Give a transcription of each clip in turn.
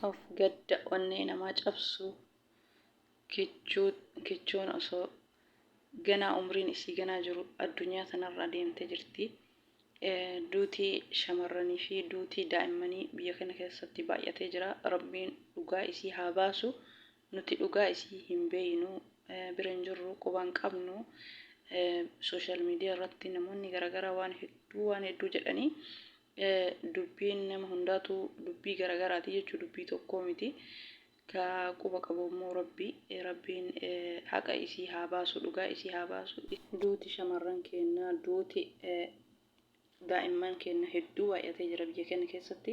of gadda onnee namaa cabsu kichuun osoo ganaa umriin isii ganaa jiru addunyaa kanarra deemtee jirti. Duutii shamarranii fi duutii daa'immanii biyya kana keessatti baay'atee jira. Rabbiin dhugaa isii haa baasu. Nuti dhugaa isii hin beeynu, bira hin jirru, quba hin qabnu. Sooshaal miidiyaa irratti namoonni garaagaraa waan hedduu jedhanii dubbiin nama hundaatu dubbii garaagaraati jechuu dubbii tokkoo miti. Ka quba qabu immoo rabbiin haqa isii haa baasu, dhugaa isii haa baasu. Duuti shamarran keenya, duuti daa'imman keenya hedduu baay'atee jira biyya keenya keessatti.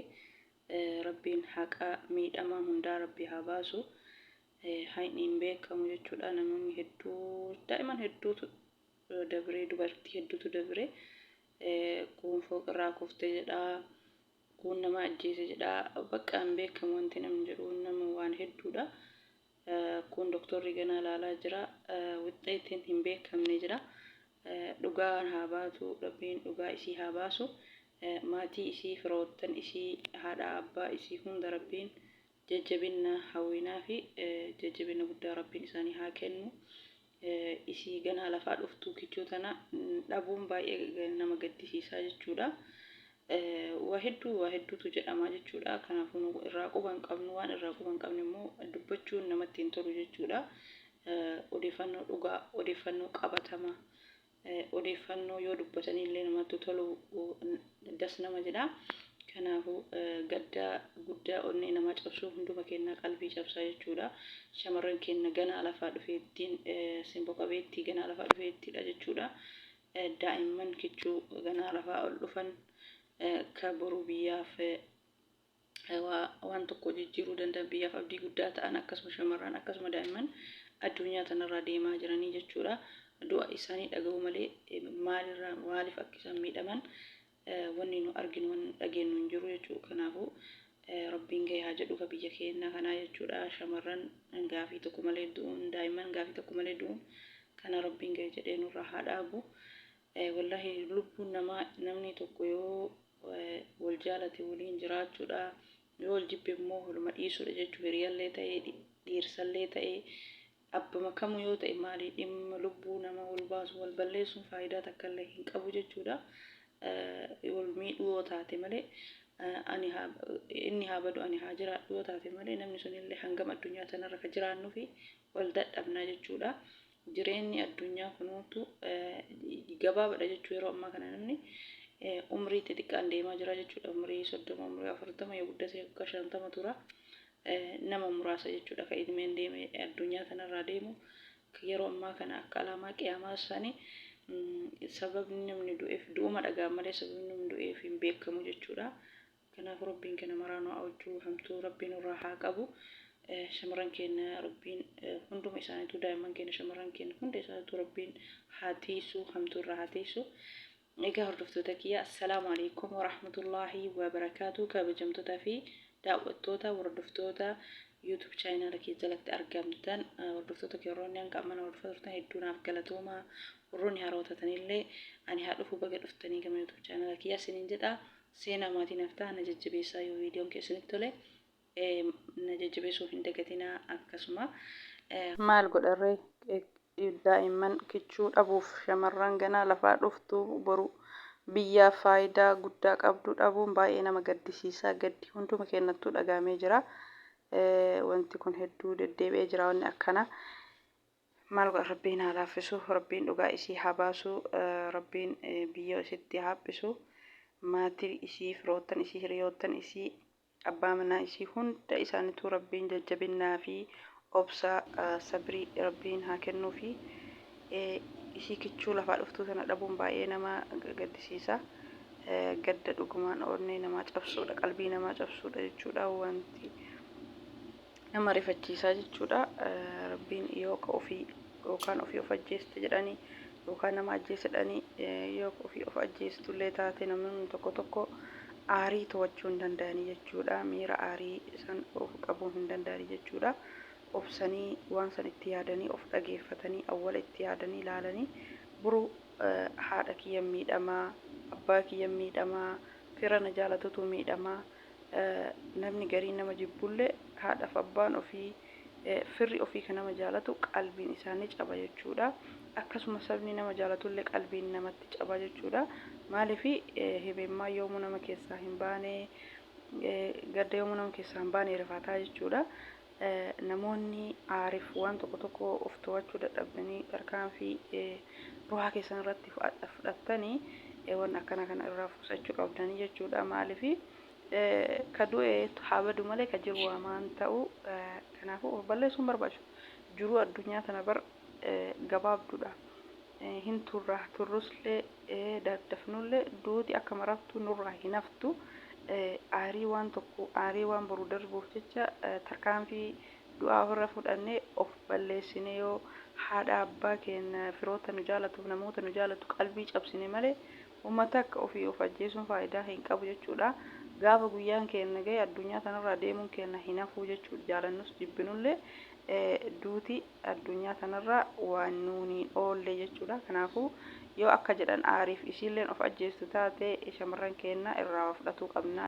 Rabbiin haqa miidhamaa hundaa rabbi haa baasu. Hin beekamu jechuudha. Namoonni hedduu daa'imman hedduutu dabree, dubartii hedduutu dabree kun fooqirraa kuftee jedha, kun nama ajjeese jedha. Bakka hin beekamu wanti namni jedhu nama waan hedduudha. Kun doktorri ganaa ilaalaa jira, wixxeetiin hin beekamne jira. Dhugaan haa baatu, rabbiin dhugaa isii haa baasu. Maatii isii, firoottan isii, haadha abbaa isii hunda rabbiin jajjabina hawwinaa fi jajjabina guddaa rabbiin isaanii haa kennu. Isii ganaa lafaa dhuftu kichuu tana dhabuun baay'ee nama gaddisiisaa jechuudha. Waa hedduutu jedhama jechuudha. Kanaafuu irraa quba hin qabnu, waan irraa quba hin qabne immoo dubbachuun namatti hin tolu jechuudha. Odeeffannoo dhugaa, odeeffannoo qabatamaa, odeeffannoo yoo dubbatanii illee namatti tolu das nama jedha. Kanaafuu gaddaa guddaa onnee namaa cabsuu hunduma keenya qalbii cabsaa jechuudha. Shamarran keenya ganaa lafaa dhufeettiin simbo qabeettii ganaa lafaa dhufeettiidha jechuudha. Daa'imman kichuu ganaa lafaa ol dhufan ka boru biyyaaf waan tokko jijjiiruu danda'an, biyyaaf abdii guddaa ta'an, akkasuma shamarran akkasuma daa'imman addunyaa tanarra deemaa jiranii jechuudha. Du'a isaanii dhaga'u malee maaliif akka isaan miidhaman wanni nu arginu, wanni dhageenyu hin jiru jechuudha. Kanaafuu rabbiin gahee haa jedhu ka biyya keenya kanaa jechuudha. Shamarran gaafii tokko malee du'uun, daa'imman gaafii tokko malee du'uun kana rabbiin gahee jedhee nurraa haa dhaabu. Wallahi lubbuun namni tokko yoo wal jaalate waliin jiraachuudha, yoo wal jibbe immoo waluma dhiisuudha jechuudha. Hiriyallee ta'ee dhiirsallee ta'ee abbuma kamuu yoo ta'e maali dhimma lubbuu nama wal baasu wal balleessuun faayidaa takka illee hin qabu jechuudha. Wal miidhuu yoo taate malee inni haa badu ani haa jiraadhu yoo taate malee namni sunillee hangam addunyaa tanarra ka jiraannuu fi wal dadhabna jechuudha. Jireenyi addunyaa kunuutu gabaabadha jechuu yeroo ammaa kana namni umrii xixiqqaan deemaa jira jechuudha. Umrii 30, umrii 40 yoo guddate akka 50 tura. Nama muraasa jechuudha ka ilmeen deeme addunyaa kanarraa deemu. Yeroo ammaa kana akka alaamaa qiyaamaa isaanii sababni namni du'eef du'uma dhagaa malee sababni namni du'eef hin beekamu jechuudha. Kanaaf rabbiin kana maraanoo awwachuu hamtuu rabbiin irraa haa qabu. Shamarran keenya rabbiin hunduma isaaniitu, daa'imman keenya shamarran keenya hunda isaaniitu rabbiin haa tiisu, hamtuu irraa haa tiisu. Egaa hordoftoota kiyya assalaamu alaikum wa rahmatullahi wa barakaatu. Kabajamtootaa fi daawwattoota hordoftoota YouTube channel kee jalatti argamtan hordoftoota keerroonni hanga amma hordoftoota hedduu naaf galatoomaa. Warroonni haarootatanillee ani haa dhufu baga dhuftanii gama YouTube channel kiyya isiniin jedha. Seenaa maatii naaf ta'a na jajjabeessaa yoo viidiyoon kee isinitti tole na jajjabeessuu hin dagatinaa. Akkasuma maal godharree daa'imman kichuu dhabuuf shamarran ganaa lafaa dhuftu boru biyyaaf faayidaa guddaa qabdu dhabuun baay'ee nama gaddisiisaa. Gaddi hunduma keenyattuu dhagaamee jira. Wanti kun hedduu deddeebi'ee jira. Wanni akkana maal godha rabbiin haa laaffisu, rabbiin dhugaa isii haa baasu, rabbiin biyya isitti haa haphisu. Maatii isii, firoottan isii, hiriyoottan isii, abbaa manaa isii hunda isaaniitu rabbiin jajjabinaa fi obsa sabrii rabbiin haa kennuu fi isii kichuu lafaa dhuftuu sana dhabuun baay'ee nama gaddisiisa. Gadda dhugumaan onnee namaa cabsuudha, qalbii namaa cabsuudha jechuudha. Wanti nama rifachiisaa jechuudha. Rabbiin yoo ka ofii yookaan ofii of ajjeeste jedhanii yookaan nama ajjeese jedhanii yoo ofii of ajjeestullee taate namni tokko aarii to'achuu hin danda'anii jechuudha. Miira aarii san of qabuu hin danda'anii jechuudha. Obsanii waan san itti yaadanii of dhageeffatanii awwala itti yaadanii ilaalanii buru haadha kiyya miidhamaa, abbaa kiyya miidhamaa, fira na jaalatutu miidhamaa, namni gariin nama jibbullee haadhaaf abbaan ofii firri ofii kan nama jaalatu qalbiin isaanii caba jechuudha. Akkasuma sabni nama jaalatullee qalbiin namatti caba jechuudha. Maaliif himimmaa yoomuu nama keessaa hin baane gadda yoomuu nama keessaa hin baane rifaataa jechuudha. Namoonni aariif waan tokko of to'achuu dadhabdanii tarkaanfii ruhaa keessan irratti fudhattanii waan akkana kana irraa fusachuu qabdanii jechuudha. Maaliif ka du'e haa badu malee ka jiru waan ta'u kanaafuu balleessuun barbaachisu. Jiruu addunyaa tana bar gabaabduudha. Hin turruslee daddafnullee duuti akka marartu nurraa hin haftu. Aarii waan boru darbuuf jecha tarkaanfii du'aa ofirra fudhannee of balleessine yoo haadha abbaa keenya firoota nu jaalatuuf namoota nu jaalatu qalbii cabsine malee uummata akka ofii of ajjeesuun faayidaa hin qabu jechuudha. Gaafa guyyaan keenya gahe addunyaa tanarraa deemuun keenya hin hafuu jechuudha. Jaalannus jibbinullee duuti addunyaa tanarraa waan nuuni oolle jechuudha. Kanaafuu yoo akka jedhan aariif isiilleen of ajjeestu taate shamarran keenya irraa fudhatuu qabna.